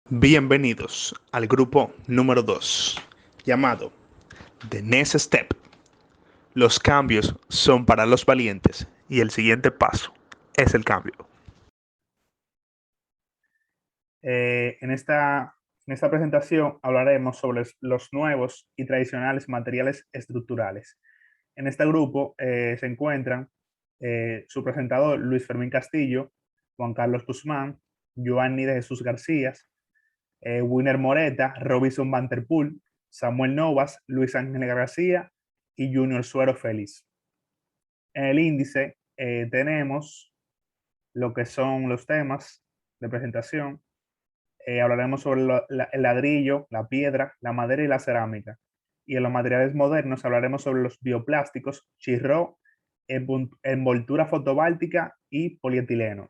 Bienvenidos al grupo número 2, llamado The Next Step. Los cambios son para los valientes y el siguiente paso es el cambio. En esta presentación hablaremos sobre los nuevos y tradicionales materiales estructurales. En este grupo se encuentran su presentador Luis Fermín Castillo, Juan Carlos Guzmán, Giovanni de Jesús García, Winer Moreta, Robinson Vanterpool, Samuel Novas, Luis Ángel García y Junior Suero Félix. En el índice tenemos lo que son los temas de presentación. Hablaremos sobre el ladrillo, la piedra, la madera y la cerámica. Y en los materiales modernos hablaremos sobre los bioplásticos, chirró, envoltura fotobáltica y polietileno.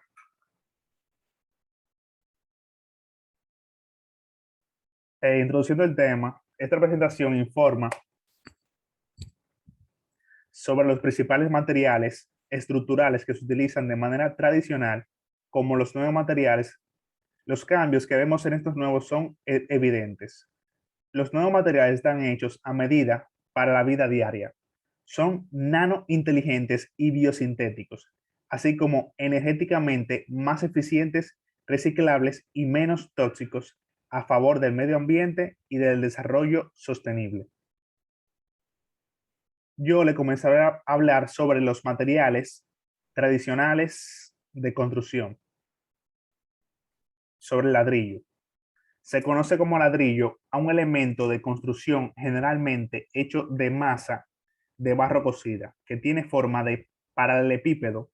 Introduciendo el tema, esta presentación informa sobre los principales materiales estructurales que se utilizan de manera tradicional, como los nuevos materiales. Los cambios que vemos en estos nuevos son evidentes. Los nuevos materiales están hechos a medida para la vida diaria. Son nano inteligentes y biosintéticos, así como energéticamente más eficientes, reciclables y menos tóxicos a favor del medio ambiente y del desarrollo sostenible. Yo le comencé a hablar sobre los materiales tradicionales de construcción, sobre el ladrillo. Se conoce como ladrillo a un elemento de construcción generalmente hecho de masa de barro cocida, que tiene forma de paralelepípedo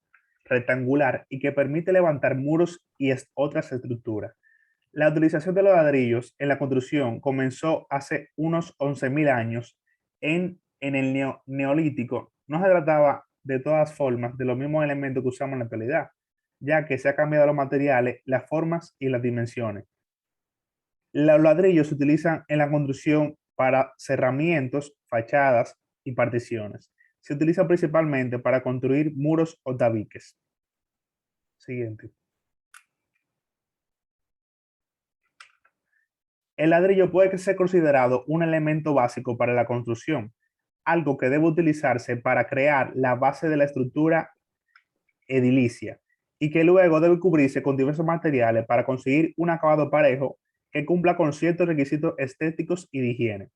rectangular y que permite levantar muros y otras estructuras. La utilización de los ladrillos en la construcción comenzó hace unos 11.000 años en el neolítico. No se trataba de todas formas de los mismos elementos que usamos en la actualidad, ya que se han cambiado los materiales, las formas y las dimensiones. Los ladrillos se utilizan en la construcción para cerramientos, fachadas y particiones. Se utiliza principalmente para construir muros o tabiques. Siguiente. El ladrillo puede ser considerado un elemento básico para la construcción, algo que debe utilizarse para crear la base de la estructura edilicia y que luego debe cubrirse con diversos materiales para conseguir un acabado parejo que cumpla con ciertos requisitos estéticos y de higiene.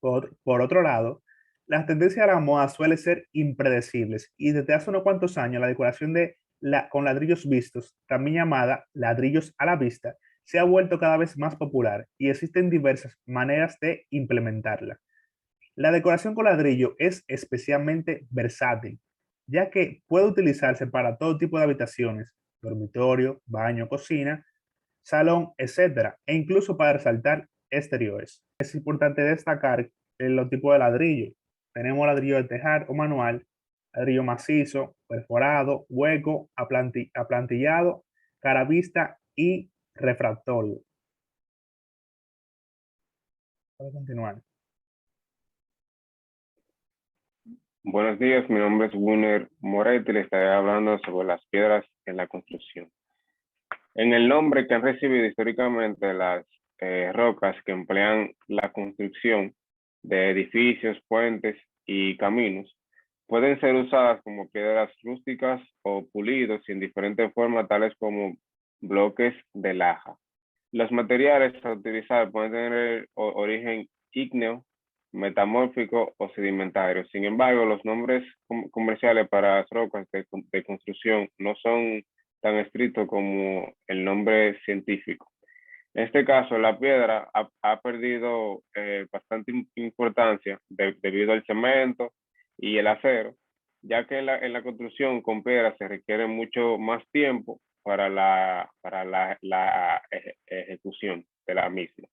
Por otro lado, las tendencias de la moda suelen ser impredecibles y desde hace unos cuantos años la decoración con ladrillos vistos, también llamada ladrillos a la vista, se ha vuelto cada vez más popular y existen diversas maneras de implementarla. La decoración con ladrillo es especialmente versátil, ya que puede utilizarse para todo tipo de habitaciones, dormitorio, baño, cocina, salón, etcétera, e incluso para resaltar exteriores. Es importante destacar los tipos de ladrillo. Tenemos ladrillo de tejar o manual, ladrillo macizo, perforado, hueco, aplantillado, cara vista y refractorio. Para continuar. Buenos días, mi nombre es Winer Moreta y le estaré hablando sobre las piedras en la construcción. En el nombre que han recibido históricamente las rocas que emplean la construcción de edificios, puentes y caminos, pueden ser usadas como piedras rústicas o pulidos y en diferentes formas, tales como bloques de laja. Los materiales a utilizar pueden tener origen ígneo, metamórfico o sedimentario. Sin embargo, los nombres comerciales para las rocas de construcción no son tan estrictos como el nombre científico. En este caso, la piedra ha perdido bastante importancia debido al cemento y el acero, ya que en la construcción con piedra se requiere mucho más tiempo para la ejecución de la misma.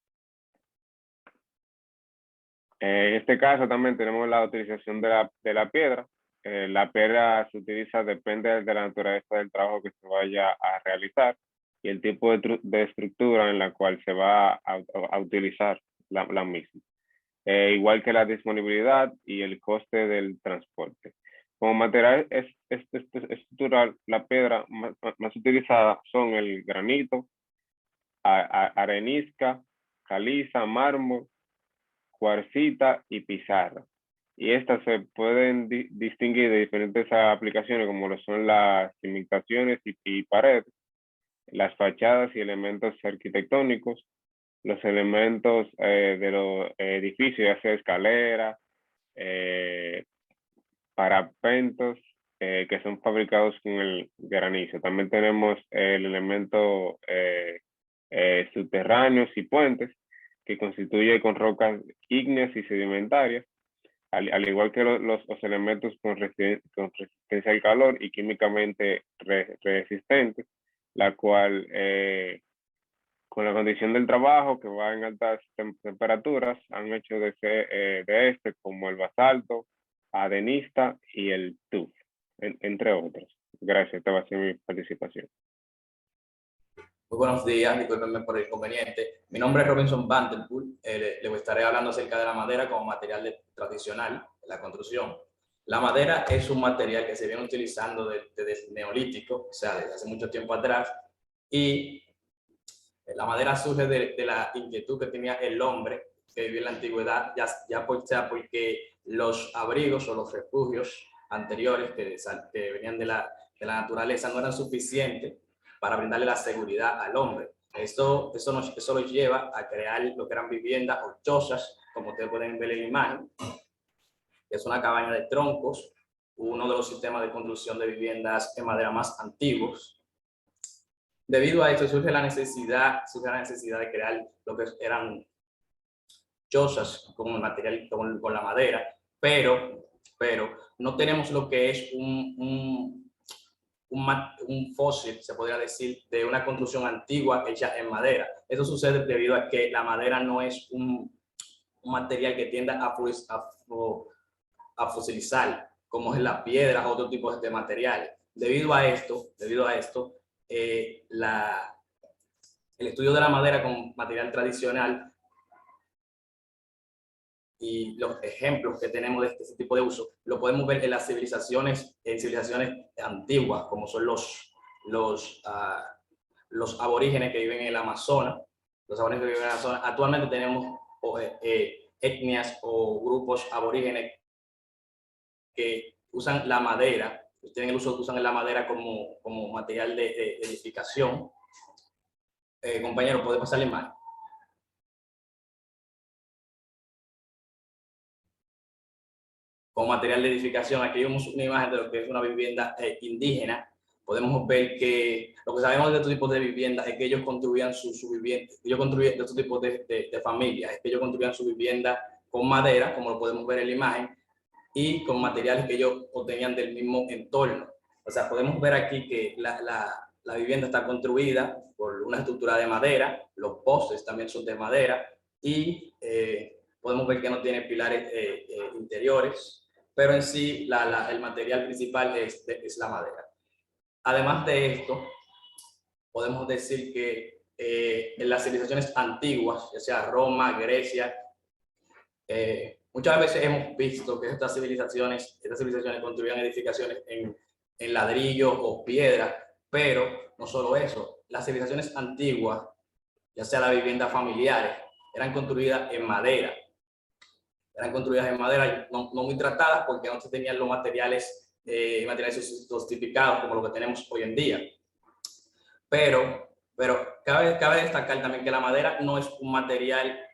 En este caso también tenemos la utilización de la piedra. La piedra se utiliza, depende de la naturaleza del trabajo que se vaya a realizar y el tipo de estructura en la cual se va a utilizar la misma. Igual que la disponibilidad y el coste del transporte. Como material estructural, la piedra más utilizada son el granito, arenisca, caliza, mármol, cuarcita y pizarra. Y estas se pueden distinguir de diferentes aplicaciones, como lo son las cimentaciones y paredes, las fachadas y elementos arquitectónicos, los elementos de los edificios, ya sea escalera, parapentos, que son fabricados con el granizo. También tenemos el elemento subterráneos y puentes, que constituye con rocas ígneas y sedimentarias, al igual que los elementos con resistencia al calor y químicamente resistentes, la cual con la condición del trabajo que va en altas temperaturas han hecho de este como el basalto, arenista y el tuff, entre otros. Gracias, esta va a ser mi participación. Muy buenos días, discúlpenme por el inconveniente. Mi nombre es Robinson Vanderpool. Le estaré hablando acerca de la madera como material tradicional en la construcción. La madera es un material que se viene utilizando desde el Neolítico, o sea, desde hace mucho tiempo atrás, y la madera surge de la inquietud que tenía el hombre que vivió en la antigüedad, ya porque los abrigos o los refugios anteriores que venían de la naturaleza no eran suficientes para brindarle la seguridad al hombre. Eso nos lleva a crear lo que eran viviendas o chozas, como ustedes pueden ver en la imagen, que es una cabaña de troncos, uno de los sistemas de construcción de viviendas en madera más antiguos. Debido a esto surge la necesidad de crear lo que eran chozas con el material, con la madera, pero no tenemos lo que es un fósil, se podría decir, de una construcción antigua hecha en madera. Esto sucede debido a que la madera no es un material que tienda a fosilizar, como es la piedra o otro tipo de materiales. Debido a esto, el estudio de la madera como material tradicional y los ejemplos que tenemos de este tipo de uso lo podemos ver en las civilizaciones antiguas, como son los aborígenes que viven en el Amazonas. Actualmente tenemos etnias o grupos aborígenes que usan la madera, usan la madera como material de edificación. Compañero, ¿puede pasar la imagen? Como material de edificación. Aquí vemos una imagen de lo que es una vivienda indígena. Podemos ver que lo que sabemos de estos tipos de viviendas es que ellos construían su vivienda, ellos construían de estos tipos de familias, es que ellos construían su vivienda con madera, como lo podemos ver en la imagen, y con materiales que ellos obtenían del mismo entorno. O sea, podemos ver aquí que la vivienda está construida por una estructura de madera, los postes también son de madera, y podemos ver que no tiene pilares interiores, pero en sí el material principal es la madera. Además de esto, podemos decir que en las civilizaciones antiguas, ya sea Roma, Grecia, muchas veces hemos visto que estas civilizaciones construían edificaciones en ladrillo o piedra, pero no solo eso, las civilizaciones antiguas, ya sea las viviendas familiares, eran construidas en madera. No muy tratadas porque no se tenían los materiales sofisticados como lo que tenemos hoy en día. Pero cabe destacar también que la madera no es un material,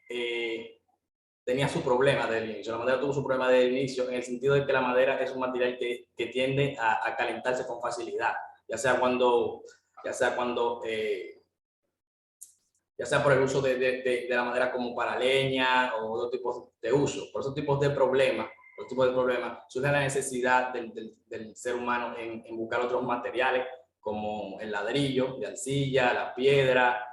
tenía su problema del inicio. La madera tuvo su problema del inicio en el sentido de que la madera es un material que tiende a calentarse con facilidad, ya sea por el uso de la madera como para leña o otros tipos de uso. Por esos tipos de problemas surge la necesidad del ser humano en buscar otros materiales como el ladrillo, la arcilla, la piedra,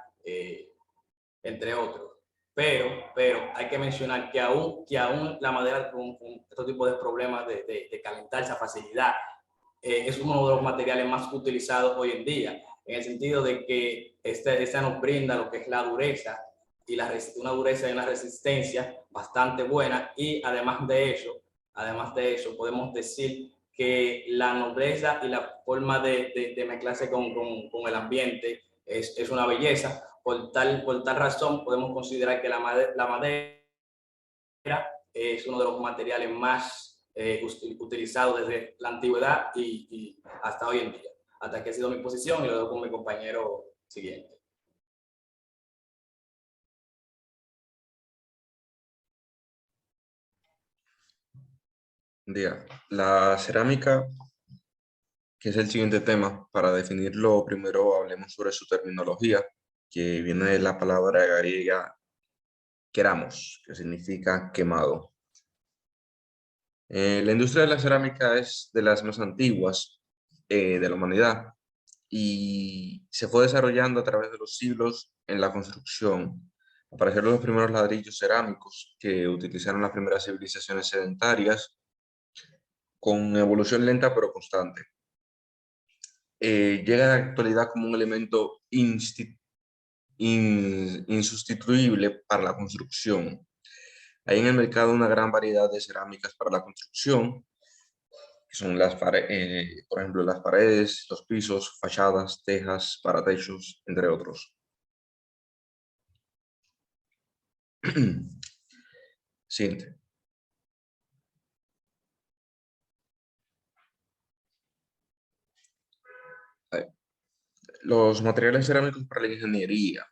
entre otros. Pero hay que mencionar que aún la madera con estos tipos de problemas de calentarse a facilidad es uno de los materiales más utilizados hoy en día, en el sentido de que esta nos brinda lo que es la dureza y una dureza y una resistencia bastante buena. Y además de eso podemos decir que la nobleza y la forma de mezclarse con el ambiente es una belleza, por tal razón podemos considerar que la madera es uno de los materiales más utilizados desde la antigüedad y hasta hoy en día. Hasta aquí ha sido mi posición y lo dejo con mi compañero siguiente. Día. La cerámica, que es el siguiente tema, para definirlo primero hablemos sobre su terminología, que viene de la palabra griega keramos, que significa quemado. La industria de la cerámica es de las más antiguas de la humanidad y se fue desarrollando a través de los siglos en la construcción. Aparecieron los primeros ladrillos cerámicos que utilizaron las primeras civilizaciones sedentarias con evolución lenta pero constante. Llega en la actualidad como un elemento insustituible para la construcción. Hay en el mercado una gran variedad de cerámicas para la construcción, que son por ejemplo, las paredes, los pisos, fachadas, tejas, paratechos, entre otros. Siguiente. Los materiales cerámicos para la ingeniería.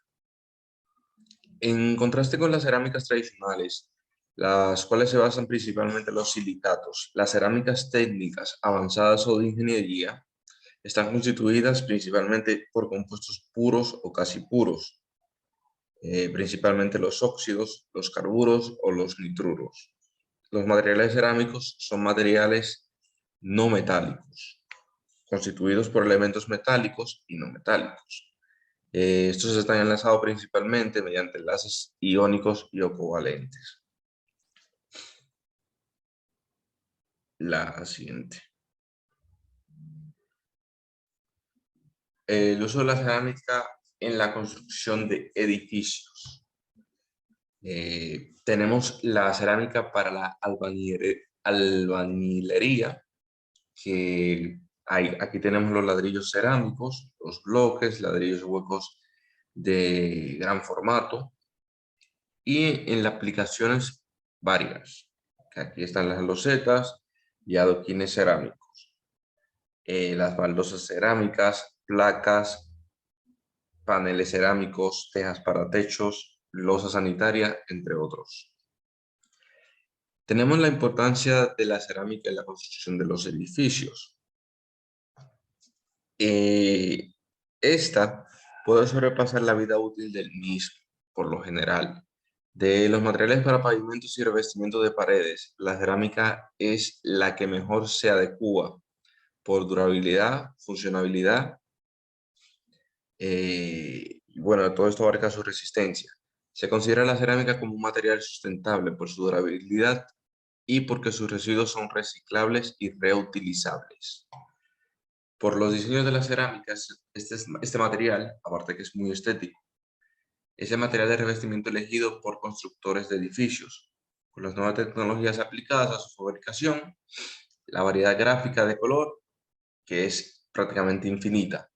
En contraste con las cerámicas tradicionales, las cuales se basan principalmente en los silicatos, las cerámicas técnicas avanzadas o de ingeniería están constituidas principalmente por compuestos puros o casi puros, principalmente los óxidos, los carburos o los nitruros. Los materiales cerámicos son materiales no metálicos, constituidos por elementos metálicos y no metálicos. Estos están enlazados principalmente mediante enlaces iónicos y o covalentes. La siguiente. El uso de la cerámica en la construcción de edificios. Tenemos la cerámica para la albañilería, que aquí tenemos los ladrillos cerámicos, los bloques, ladrillos huecos de gran formato, y en las aplicaciones varias, que aquí están las losetas y adoquines cerámicos, las baldosas cerámicas, placas, paneles cerámicos, tejas para techos, losa sanitaria, entre otros. Tenemos la importancia de la cerámica en la construcción de los edificios. Esta puede sobrepasar la vida útil del mismo, por lo general. De los materiales para pavimentos y revestimiento de paredes, la cerámica es la que mejor se adecua por durabilidad, funcionabilidad. Bueno, todo esto abarca su resistencia. Se considera la cerámica como un material sustentable por su durabilidad y porque sus residuos son reciclables y reutilizables. Por los diseños de las cerámicas, este material, aparte que es muy estético, es el material de revestimiento elegido por constructores de edificios. Con las nuevas tecnologías aplicadas a su fabricación, la variedad gráfica de color, que es prácticamente infinita,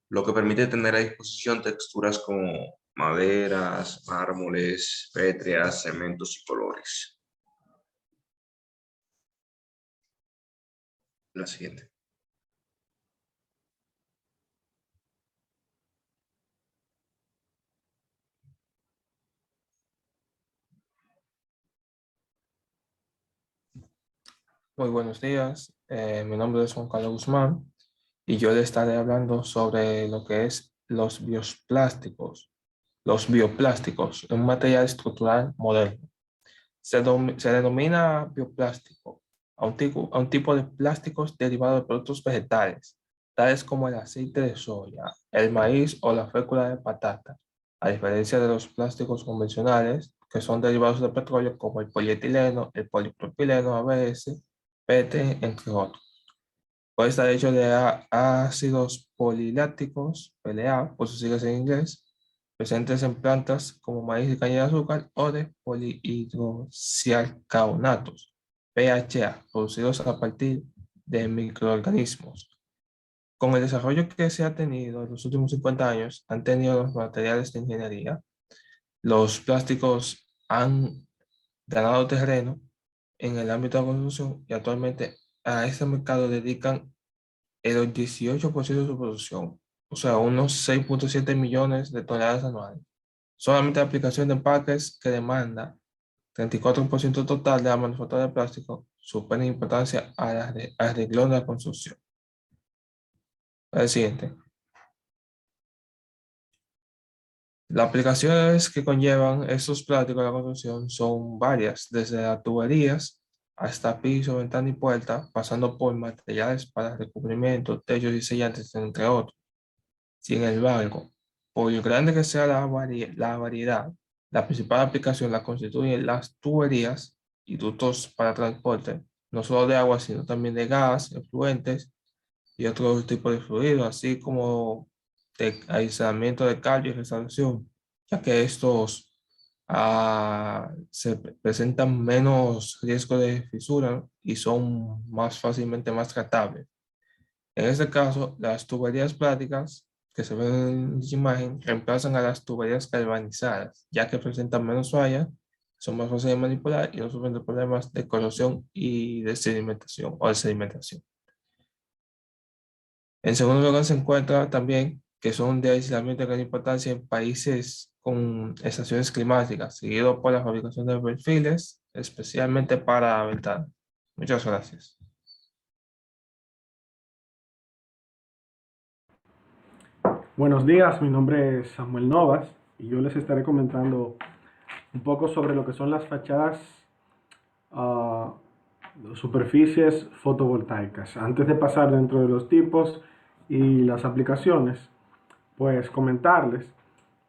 lo que permite tener a disposición texturas como maderas, mármoles, pétreas, cementos y colores. La siguiente. Muy buenos días, mi nombre es Juan Carlos Guzmán y yo le estaré hablando sobre lo que es los bioplásticos. Los bioplásticos, un material estructural moderno. Se denomina bioplástico a un tipo de plásticos derivados de productos vegetales, tales como el aceite de soya, el maíz o la fécula de patata, a diferencia de los plásticos convencionales que son derivados de petróleo como el polietileno, el polipropileno ABS, PET, entre otros. Puede estar hecho de ácidos polilácticos, PLA, por sus siglas en inglés, presentes en plantas como maíz y caña de azúcar, o de polihidroxialcanoatos, PHA, producidos a partir de microorganismos. Con el desarrollo que se ha tenido en los últimos 50 años, han tenido los materiales de ingeniería, los plásticos han ganado terreno en el ámbito de la construcción y actualmente a este mercado dedican el 18% de su producción, o sea, unos 6,7 millones de toneladas anuales. Solamente la aplicación de empaques que demanda 34% total de la manufactura de plástico supone en importancia al renglón de la construcción. El siguiente. Las aplicaciones que conllevan estos plásticos en la construcción son varias, desde las tuberías hasta piso, ventana y puerta, pasando por materiales para recubrimiento, techos y sellantes, entre otros. Sin embargo, por grande que sea la variedad, la principal aplicación la constituyen las tuberías y ductos para transporte, no solo de agua, sino también de gas, efluentes y otros tipos de fluidos, así como de aislamiento de callo y restauración, ya que estos presentan menos riesgo de fisura y son más fácilmente más tratables. En este caso, las tuberías plásticas que se ven en dicha imagen reemplazan a las tuberías galvanizadas, ya que presentan menos fallas, son más fáciles de manipular y no sufren de problemas de corrosión y de sedimentación o de sedimentación. En segundo lugar, se encuentra también que son de aislamiento de gran importancia en países con estaciones climáticas, seguido por la fabricación de perfiles, especialmente para ventanas. Muchas gracias. Buenos días, mi nombre es Samuel Novas y yo les estaré comentando un poco sobre lo que son las fachadas, ah, superficies fotovoltaicas. Antes de pasar dentro de los tipos y las aplicaciones, pues comentarles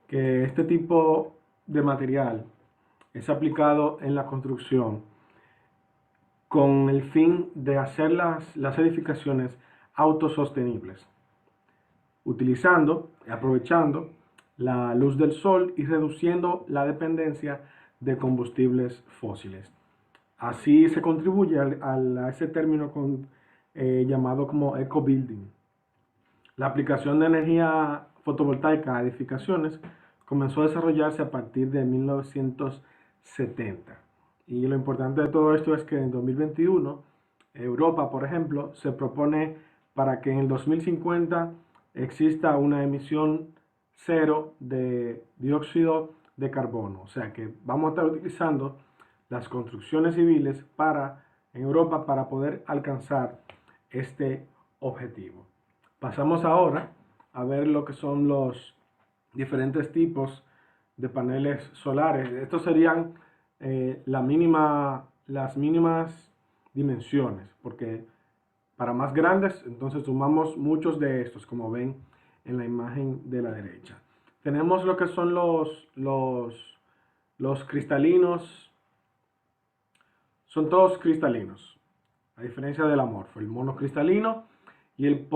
que este tipo de material es aplicado en la construcción con el fin de hacer las edificaciones autosostenibles, aprovechando la luz del sol y reduciendo la dependencia de combustibles fósiles. Así se contribuye a ese término llamado como eco-building. La aplicación de energía fotovoltaica a edificaciones comenzó a desarrollarse a partir de 1970. Y lo importante de todo esto es que en 2021, Europa, por ejemplo, se propone para que en el 2050 exista una emisión cero de dióxido de carbono. O sea que vamos a estar utilizando las construcciones civiles en Europa para poder alcanzar este objetivo. Pasamos ahora a ver lo que son los diferentes tipos de paneles solares. Estos serían las mínimas dimensiones, porque para más grandes, entonces sumamos muchos de estos, como ven en la imagen de la derecha. Tenemos lo que son los cristalinos, son todos cristalinos, a diferencia del amorfo, el monocristalino y el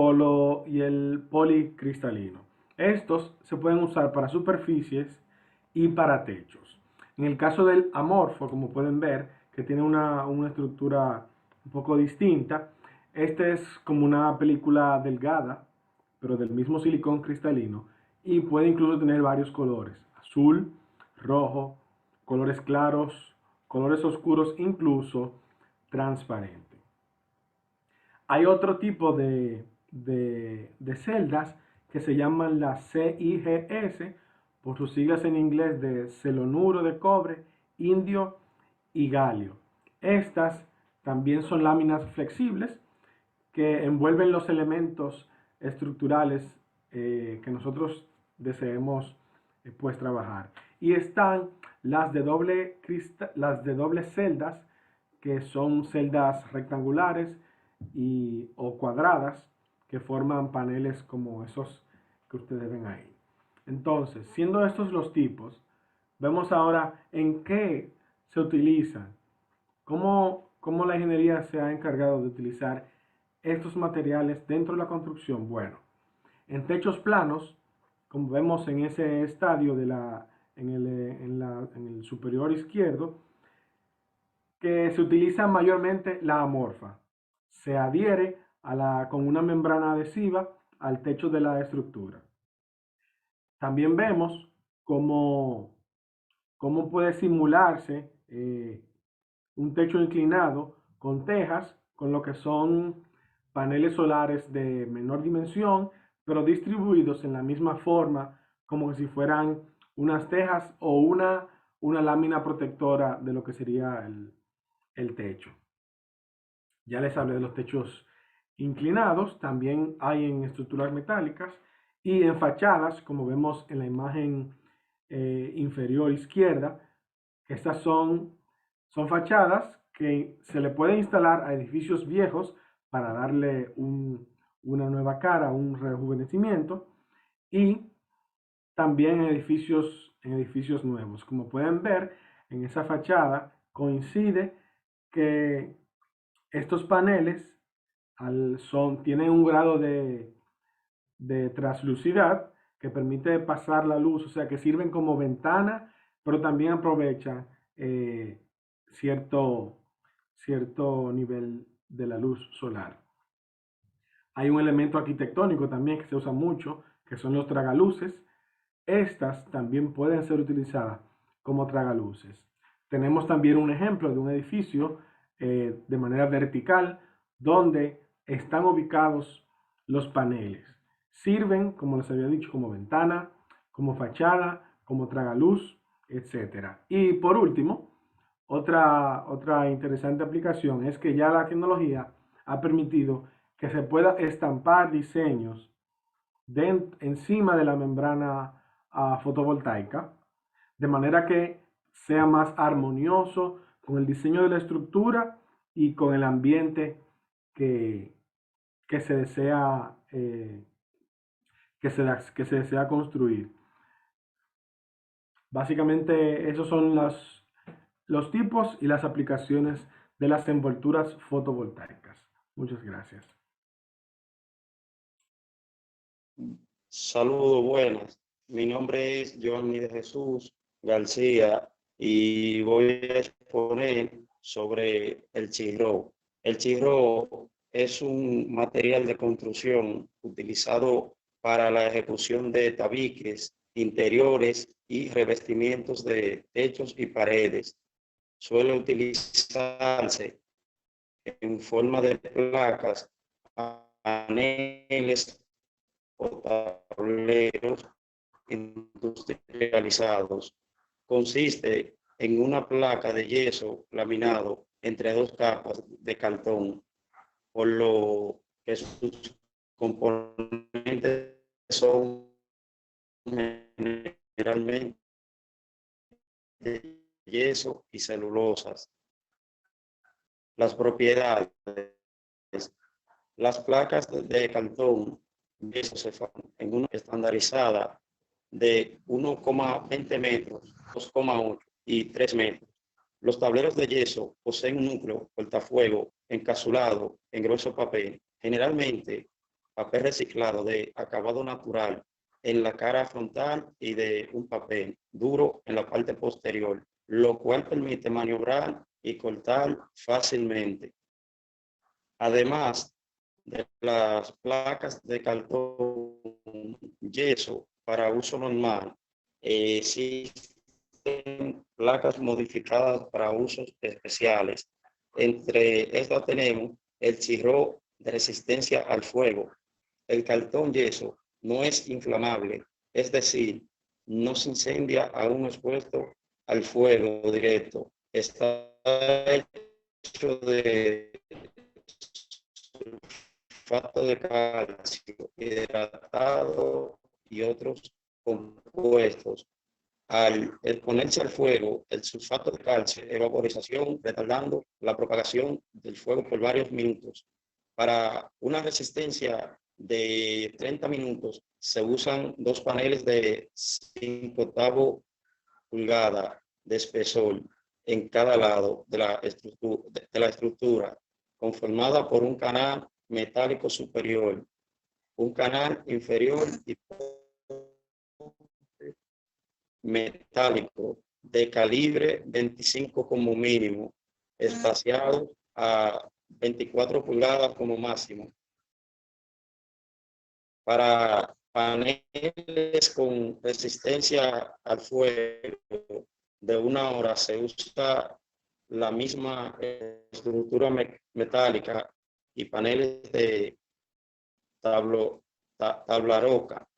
policristalino. Estos se pueden usar para superficies y para techos. En el caso del amorfo, como pueden ver, que tiene una estructura un poco distinta, este es como una película delgada, pero del mismo silicón cristalino, y puede incluso tener varios colores: azul, rojo, colores claros, colores oscuros, incluso transparente. Hay otro tipo de celdas que se llaman las CIGS, por sus siglas en inglés de celonuro de cobre, indio y galio. Estas también son láminas flexibles que envuelven los elementos estructurales que nosotros deseemos pues trabajar. Y están las de doble celdas, que son celdas rectangulares o cuadradas, que forman paneles como esos que ustedes ven ahí. Entonces, siendo estos los tipos, vemos ahora en qué se utilizan, cómo la ingeniería se ha encargado de utilizar estos materiales dentro de la construcción. Bueno, en techos planos, como vemos en ese estadio en el superior izquierdo, que se utiliza mayormente la amorfa. Se adhiere con una membrana adhesiva al techo de la estructura. También vemos cómo puede simularse un techo inclinado con tejas, con lo que son paneles solares de menor dimensión, pero distribuidos en la misma forma, como si fueran unas tejas o una lámina protectora de lo que sería el techo. Ya les hablé de los techos inclinados, también hay en estructuras metálicas y en fachadas, como vemos en la imagen inferior izquierda. Estas son fachadas que se le puede instalar a edificios viejos para darle una nueva cara, un rejuvenecimiento, y también en edificios nuevos. Como pueden ver, en esa fachada coincide que estos paneles tienen un grado de translucidad que permite pasar la luz, o sea que sirven como ventana, pero también aprovechan cierto nivel de la luz solar. Hay un elemento arquitectónico también que se usa mucho, que son los tragaluces. Estas también pueden ser utilizadas como tragaluces. Tenemos también un ejemplo de un edificio de manera vertical donde están ubicados los paneles. Sirven, como les había dicho, como ventana, como fachada, como tragaluz, etc. Y por último, otra interesante aplicación es que ya la tecnología ha permitido que se pueda estampar diseños encima de la membrana fotovoltaica, de manera que sea más armonioso con el diseño de la estructura y con el ambiente que se desea que se desea construir. Básicamente esos son los tipos y las aplicaciones de las envolturas fotovoltaicas. Muchas gracias. Saludos, buenas. Mi nombre es Giovanni de Jesús García y voy a exponer sobre el chirro. El chirro es un material de construcción utilizado para la ejecución de tabiques, interiores y revestimientos de techos y paredes. Suele utilizarse en forma de placas, paneles o tableros industrializados. Consiste en una placa de yeso laminado entre dos capas de cartón, por lo que sus componentes son generalmente de yeso y celulosas. Las propiedades. Las placas de cartón yeso se forman en una estandarizada de 1,20 metros, 2,8 y 3 metros. Los tableros de yeso poseen un núcleo cortafuego encapsulado en grueso papel, generalmente papel reciclado de acabado natural en la cara frontal y de un papel duro en la parte posterior, lo cual permite maniobrar y cortar fácilmente. Además de las placas de cartón yeso para uso normal, existen placas modificadas para usos especiales. Entre estas tenemos el chirro de resistencia al fuego. El cartón yeso no es inflamable, es decir, no se incendia aún expuesto al fuego directo. Está hecho de sulfato de calcio hidratado y otros compuestos. Al exponerse al fuego, el sulfato de calcio evaporización, retardando la propagación del fuego por varios minutos. Para una resistencia de 30 minutos se usan dos paneles de 5/8 pulgada de espesor en cada lado de la estructura, conformada por un canal metálico superior, un canal inferior y metálico de calibre 25 como mínimo, espaciado a 24 pulgadas como máximo. Para paneles con resistencia al fuego de 1 hora se usa la misma estructura metálica y paneles de tabla roca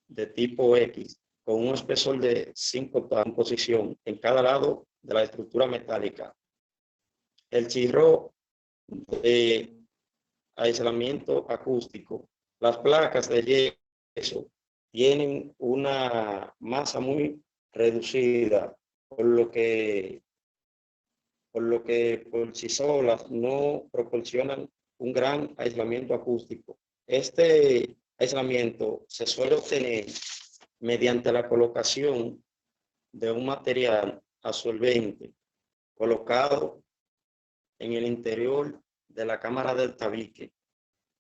de tipo X con un espesor de 5 composición en cada lado de la estructura metálica. El chirro de aislamiento acústico. Las placas de yeso tienen una masa muy reducida, por lo que por sí solas no proporcionan un gran aislamiento acústico. Este aislamiento se suele obtener mediante la colocación de un material absorbente colocado en el interior de la cámara del tabique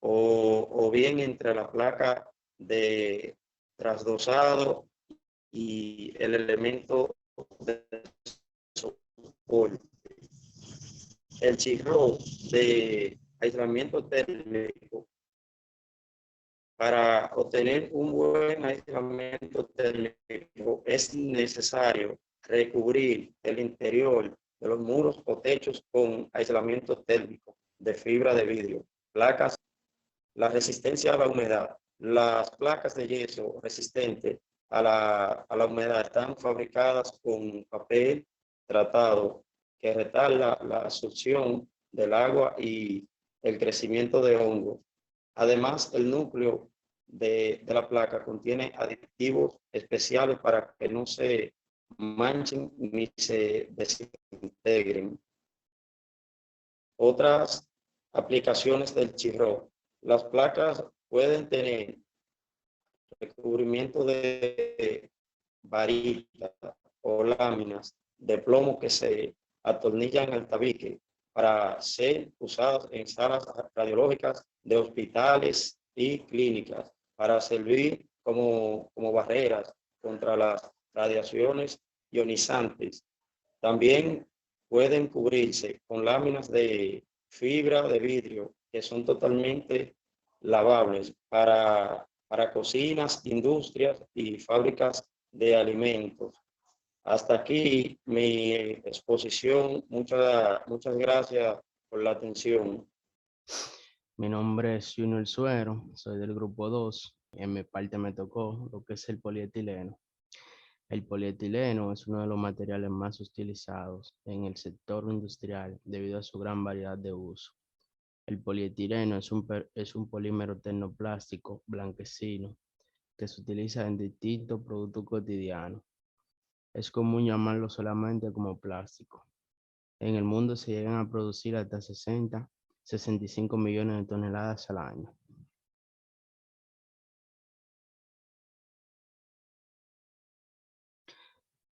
o bien entre la placa de trasdosado y el elemento de soporte. El chirro de aislamiento térmico. Para obtener un buen aislamiento térmico es necesario recubrir el interior de los muros o techos con aislamiento térmico de fibra de vidrio, placas. La resistencia a la humedad. Las placas de yeso resistentes a la humedad están fabricadas con papel tratado que retarda la absorción del agua y el crecimiento de hongos. Además, el núcleo de la placa contiene aditivos especiales para que no se manchen ni se desintegren. Otras aplicaciones del chirro. Las placas pueden tener recubrimiento de varitas o láminas de plomo que se atornillan al tabique para ser usadas en salas radiológicas de hospitales y clínicas para servir como barreras contra las radiaciones ionizantes. También pueden cubrirse con láminas de fibra de vidrio que son totalmente lavables para cocinas, industrias y fábricas de alimentos. Hasta aquí mi exposición. Muchas gracias por la atención. Mi nombre es Junior Suero, soy del grupo 2. En mi parte me tocó lo que es el polietileno. El polietileno es uno de los materiales más utilizados en el sector industrial debido a su gran variedad de uso. El polietileno es un polímero termoplástico blanquecino que se utiliza en distintos productos cotidianos. Es común llamarlo solamente como plástico. En el mundo se llegan a producir hasta 65 millones de toneladas al año.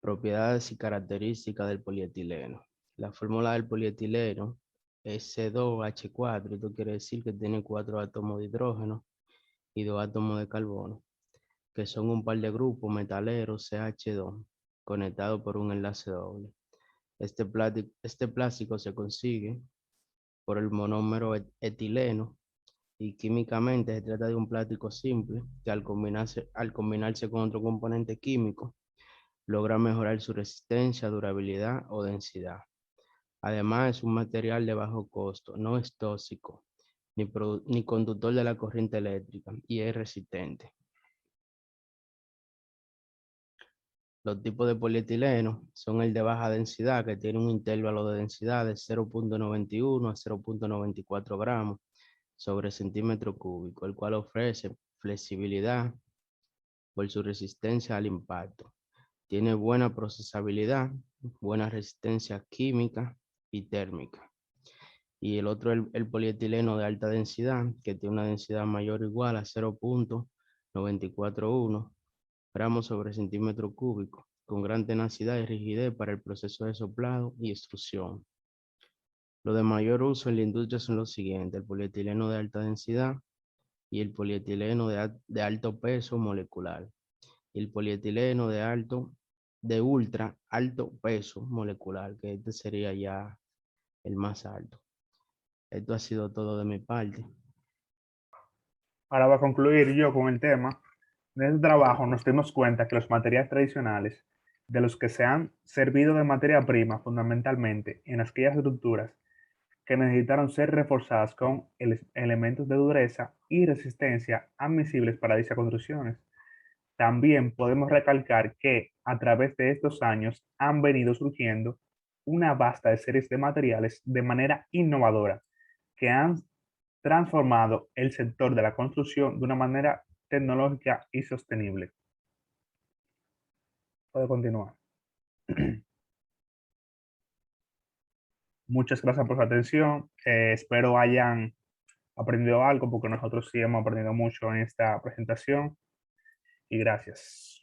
Propiedades y características del polietileno. La fórmula del polietileno es C2H4, esto quiere decir que tiene 4 átomos de hidrógeno y 2 átomos de carbono, que son un par de grupos metaleros CH2, conectados por un enlace doble. Este plástico se consigue por el monómero etileno y químicamente se trata de un plástico simple que al combinarse con otro componente químico logra mejorar su resistencia, durabilidad o densidad. Además, es un material de bajo costo, no es tóxico ni conductor de la corriente eléctrica y es resistente. Los tipos de polietileno son el de baja densidad, que tiene un intervalo de densidad de 0.91 a 0.94 gramos sobre centímetro cúbico, el cual ofrece flexibilidad por su resistencia al impacto. Tiene buena procesabilidad, buena resistencia química y térmica. Y el otro, el polietileno de alta densidad, que tiene una densidad mayor o igual a 0.941 gramos sobre centímetro cúbico, con gran tenacidad y rigidez para el proceso de soplado y extrusión. Los de mayor uso en la industria son los siguientes: el polietileno de alta densidad y el polietileno de alto peso molecular. Y el polietileno de ultra alto peso molecular, que este sería ya el más alto. Esto ha sido todo de mi parte. Ahora voy a concluir yo con el tema. En este trabajo nos dimos cuenta que los materiales tradicionales, de los que se han servido de materia prima fundamentalmente en aquellas estructuras que necesitaron ser reforzadas con elementos de dureza y resistencia admisibles para dichas construcciones. También podemos recalcar que a través de estos años han venido surgiendo una vasta de series de materiales de manera innovadora que han transformado el sector de la construcción de una manera tecnológica y sostenible. Puede continuar. Muchas gracias por su atención. Espero hayan aprendido algo porque nosotros sí hemos aprendido mucho en esta presentación. Y gracias.